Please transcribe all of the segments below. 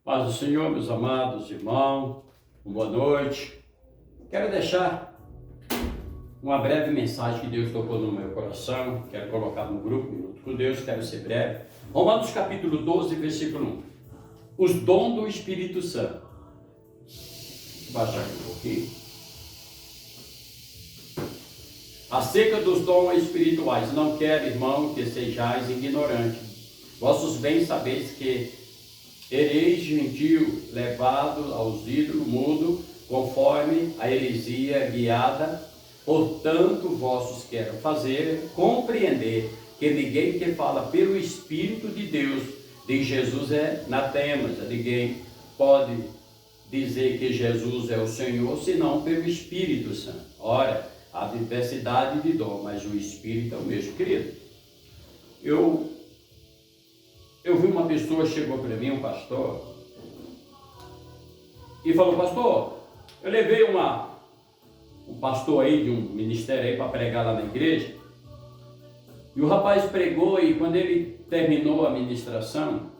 Paz do Senhor, meus amados irmãos, boa noite. Quero deixar uma breve mensagem que Deus tocou no meu coração. Quero colocar no grupo Minuto com Deus, quero ser breve. Romanos capítulo 12, versículo 1. Os dons do Espírito Santo. Vou baixar aqui um pouquinho. Acerca dos dons espirituais, não quero, irmão, que sejais ignorantes. Vossos bem sabeis que ereis gentio, levado aos ídolos mudo, conforme a heresia guiada. Portanto, vossos quero fazer compreender que ninguém que fala pelo Espírito de Deus, de Jesus é anatemas. Ninguém pode dizer que Jesus é o Senhor, senão pelo Espírito Santo. Ora, há diversidade de dom, mas o Espírito é o mesmo. Querido, eu vi uma pessoa, chegou para mim, um pastor, e falou: pastor, eu levei um pastor aí de um ministério aí para pregar lá na igreja, e o rapaz pregou, e quando ele terminou a ministração,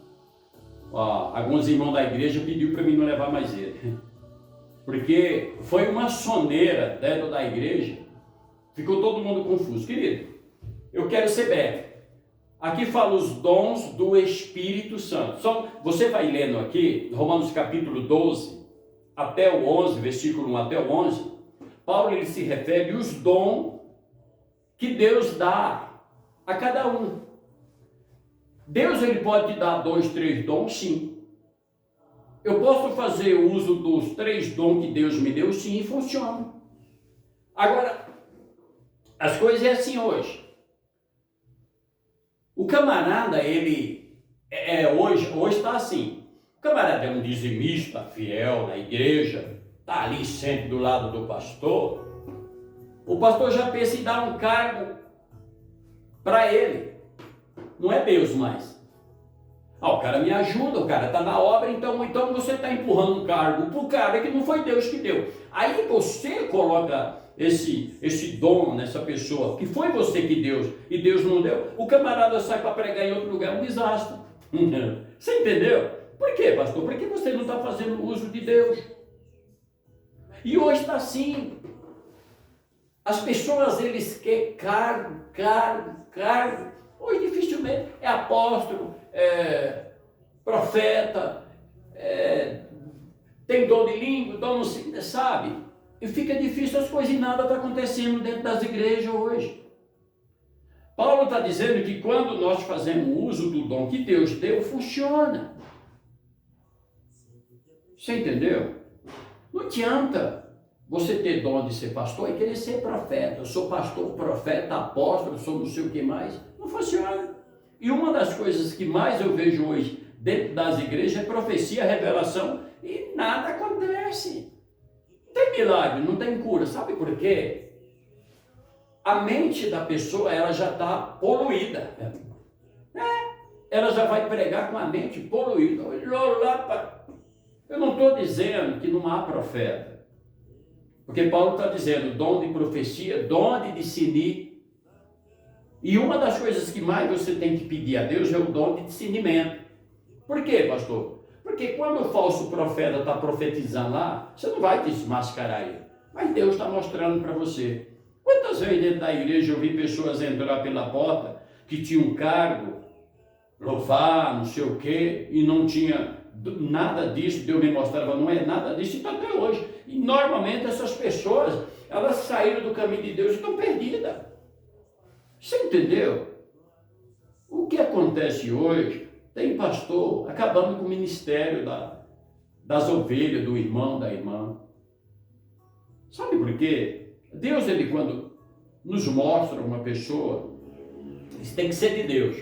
alguns irmãos da igreja pediu para mim não levar mais ele, porque foi uma soneira dentro da igreja, ficou todo mundo confuso. Querido, eu quero ser breve. Aqui fala os dons do Espírito Santo. Você vai lendo aqui, Romanos capítulo 12, até o 11, versículo 1 até o 11, Paulo ele se refere aos dons que Deus dá a cada um. Deus ele pode te dar 2, 3 dons, sim. Eu posso fazer uso dos 3 dons que Deus me deu, sim, e funciona. Agora, as coisas é assim hoje. O camarada, ele hoje está assim. O camarada é um dizimista fiel na igreja, está ali sempre do lado do pastor. O pastor já pensa em dar um cargo para ele. Não é Deus mais. O cara me ajuda, o cara está na obra, então você está empurrando um cargo para o cara que não foi Deus que deu. Aí você coloca esse dom nessa pessoa, que foi você que deu, e Deus não deu, o camarada sai para pregar em outro lugar, é um desastre. Você entendeu? Por quê, pastor? Porque você não está fazendo uso de Deus. E hoje está assim. As pessoas, eles querem cargo. Hoje dificilmente é apóstolo, profeta, tem dom de língua, dom não sei, sabe? E fica difícil as coisas e nada está acontecendo dentro das igrejas hoje. Paulo está dizendo que quando nós fazemos uso do dom que Deus deu, funciona. Você entendeu? Não adianta você ter dom de ser pastor e querer ser profeta. Eu sou pastor, profeta, apóstolo, sou não sei o que mais. Não funciona. E uma das coisas que mais eu vejo hoje dentro das igrejas é profecia, revelação, e nada acontece. Não tem milagre, não tem cura. Sabe por quê? A mente da pessoa, ela já está poluída. Ela já vai pregar com a mente poluída. Eu não estou dizendo que não há profeta. Porque Paulo está dizendo dom de profecia, dom de discernir. E uma das coisas que mais você tem que pedir a Deus é o dom de discernimento. Por quê, pastor? Porque quando o falso profeta está profetizando lá, você não vai desmascarar ele. Mas Deus está mostrando para você. Quantas vezes dentro da igreja eu vi pessoas entrar pela porta que tinham um cargo, louvar, não sei o quê, e não tinha nada disso, Deus me mostrava, não é nada disso, e está até hoje. E normalmente essas pessoas, elas saíram do caminho de Deus e estão perdidas. Você entendeu? O que acontece hoje? Tem pastor acabando com o ministério das ovelhas, do irmão, da irmã. Sabe por quê? Deus, ele quando nos mostra uma pessoa, isso tem que ser de Deus.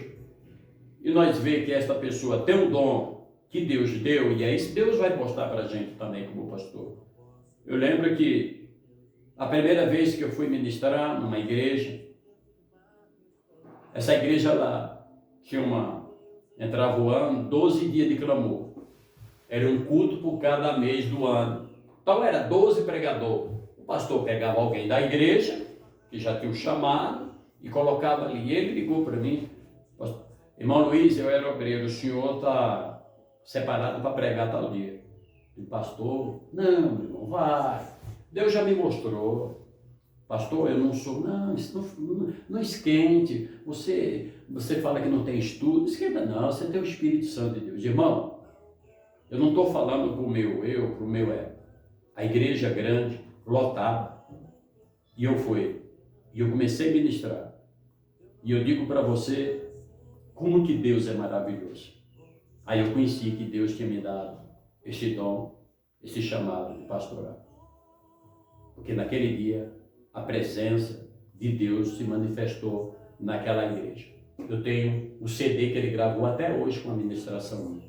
E nós vemos que esta pessoa tem um dom que Deus deu, e é isso Deus vai mostrar para a gente também como pastor. Eu lembro que a primeira vez que eu fui ministrar numa igreja, essa igreja lá tinha entrava o ano, 12 dias de clamor. Era um culto por cada mês do ano. Então era 12 pregadores. O pastor pegava alguém da igreja, que já tinha o chamado, e colocava ali. E ele ligou para mim: irmão Luiz, eu era obreiro, o senhor está separado para pregar tal dia. E pastor, não, irmão, vai. Deus já me mostrou. Pastor, eu não sou. Não, isso não esquente. Você fala que não tem estudo. Não esquenta, não. Você tem o Espírito Santo de Deus. Irmão, eu não estou falando para o meu eu, para o meu ego. A igreja grande, lotada. E eu fui. E eu comecei a ministrar. E eu digo para você como que Deus é maravilhoso. Aí eu conheci que Deus tinha me dado esse dom, esse chamado de pastorar. Porque naquele dia a presença de Deus se manifestou naquela igreja. Eu tenho o CD que ele gravou até hoje com a ministração.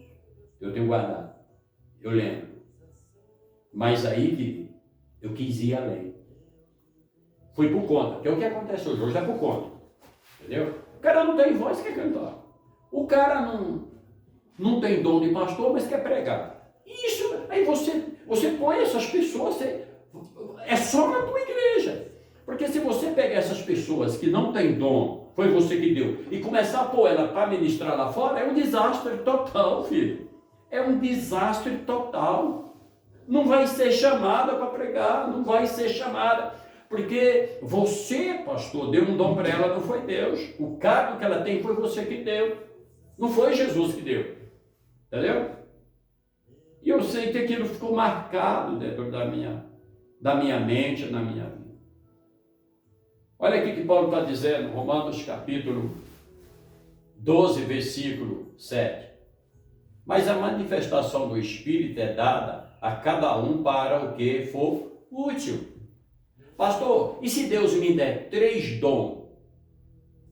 Eu tenho guardado. Eu lembro. Mas aí eu quis ir além. Fui por conta. Que é o que acontece hoje. Hoje é por conta. Entendeu? O cara não tem voz, quer cantar. O cara não tem dom de pastor, mas quer pregar. Isso, aí você põe essas pessoas, é só na tua igreja. Porque se você pegar essas pessoas que não têm dom, foi você que deu, e começar a pôr ela para ministrar lá fora, é um desastre total, filho. É um desastre total. Não vai ser chamada para pregar, não vai ser chamada. Porque você, pastor, deu um dom para ela, não foi Deus. O cargo que ela tem foi você que deu. Não foi Jesus que deu. Entendeu? E eu sei que aquilo ficou marcado dentro da minha mente, na minha vida. Olha aqui que Paulo está dizendo, Romanos capítulo 12, versículo 7. Mas a manifestação do Espírito é dada a cada um para o que for útil. Pastor, e se Deus me der 3 dons?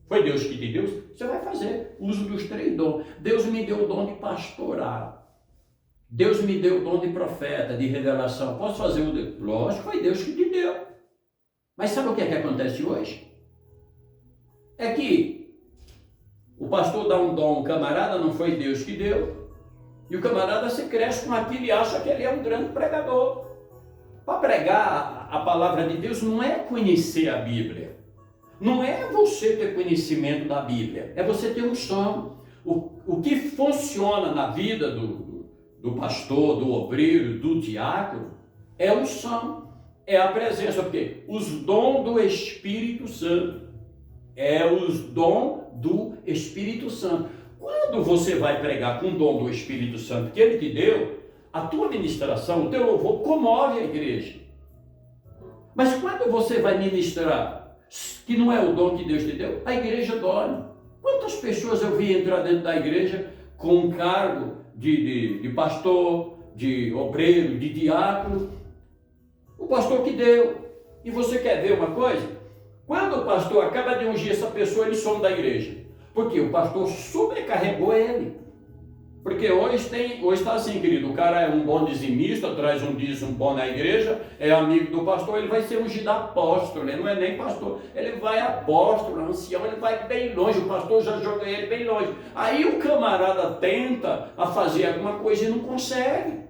Foi Deus que te deu? Você vai fazer uso dos 3 dons. Deus me deu o dom de pastorar. Deus me deu o dom de profeta, de revelação. Posso fazer o de... Lógico, foi Deus que te deu. Mas sabe o que é que acontece hoje? É que o pastor dá um dom, o camarada não foi Deus que deu. E o camarada se cresce com aquilo e acha que ele é um grande pregador. Para pregar a palavra de Deus não é conhecer a Bíblia. Não é você ter conhecimento da Bíblia. É você ter unção. O que funciona na vida do pastor, do obreiro, do diácono, é unção. É a presença. Porque os dons do Espírito Santo. É os dons do Espírito Santo. Quando você vai pregar com o dom do Espírito Santo que Ele te deu, a tua ministração, o teu louvor comove a igreja. Mas quando você vai ministrar, que não é o dom que Deus te deu, a igreja dorme. Quantas pessoas eu vi entrar dentro da igreja com um cargo de pastor, de obreiro, de diácono? O pastor que deu. E você quer ver uma coisa? Quando o pastor acaba de ungir essa pessoa, ele some da igreja. Porque o pastor sobrecarregou ele. Porque hoje está assim, querido, o cara é um bom dizimista, traz um dízimo bom na igreja, é amigo do pastor, ele vai ser ungido apóstolo, ele não é nem pastor, ele vai apóstolo, ancião, ele vai bem longe, o pastor já joga ele bem longe. Aí o camarada tenta a fazer alguma coisa e não consegue.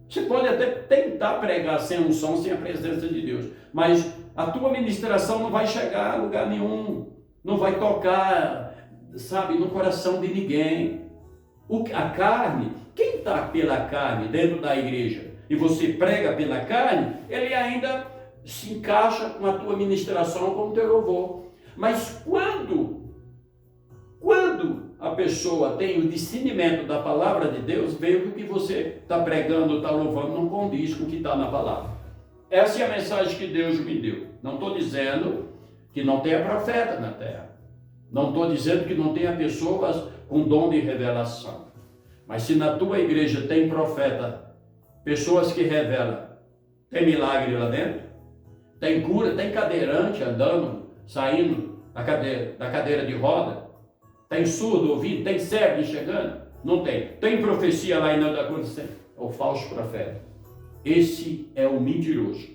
Você pode até tentar pregar sem unção, sem a presença de Deus, mas a tua ministração não vai chegar a lugar nenhum, não vai tocar, sabe, no coração de ninguém. A carne, quem está pela carne dentro da igreja e você prega pela carne, ele ainda se encaixa com a tua ministração, com o teu louvor. Mas quando a pessoa tem o discernimento da palavra de Deus, vê que o que você está pregando, está louvando, não condiz com o que está na palavra. Essa é a mensagem que Deus me deu. Não estou dizendo que não tenha profeta na terra. Não estou dizendo que não tenha pessoas com dom de revelação. Mas se na tua igreja tem profeta, pessoas que revelam, tem milagre lá dentro? Tem cura, tem cadeirante andando, saindo da cadeira de roda? Tem surdo ouvindo? Tem cego enxergando? Não tem. Tem profecia lá e não está acontecendo? É o falso profeta. Esse é o mentiroso.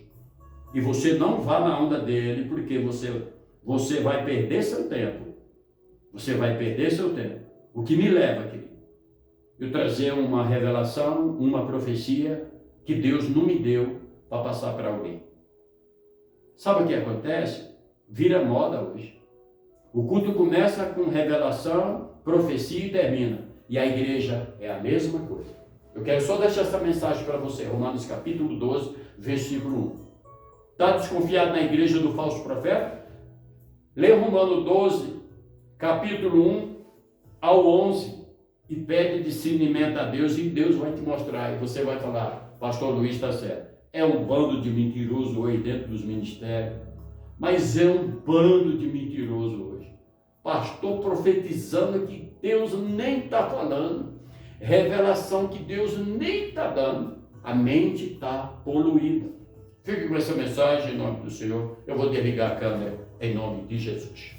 E você não vá na onda dele, porque você vai perder seu tempo. Você vai perder seu tempo. O que me leva, querido, eu trazer uma revelação, uma profecia que Deus não me deu para passar para alguém. Sabe o que acontece? Vira moda hoje. O culto começa com revelação, profecia e termina. E a igreja é a mesma coisa. Eu quero só deixar essa mensagem para você. Romanos capítulo 12, versículo 1. Está desconfiado na igreja do falso profeta? Lê Romanos 12, capítulo 1 ao 11 e pede discernimento a Deus e Deus vai te mostrar. E você vai falar, pastor Luiz está certo. É um bando de mentiroso hoje dentro dos ministérios. Mas é um bando de mentiroso hoje. Pastor profetizando que Deus nem está falando. Revelação que Deus nem está dando. A mente está poluída. Fique com essa mensagem em nome do Senhor. Eu vou desligar a câmera em nome de Jesus.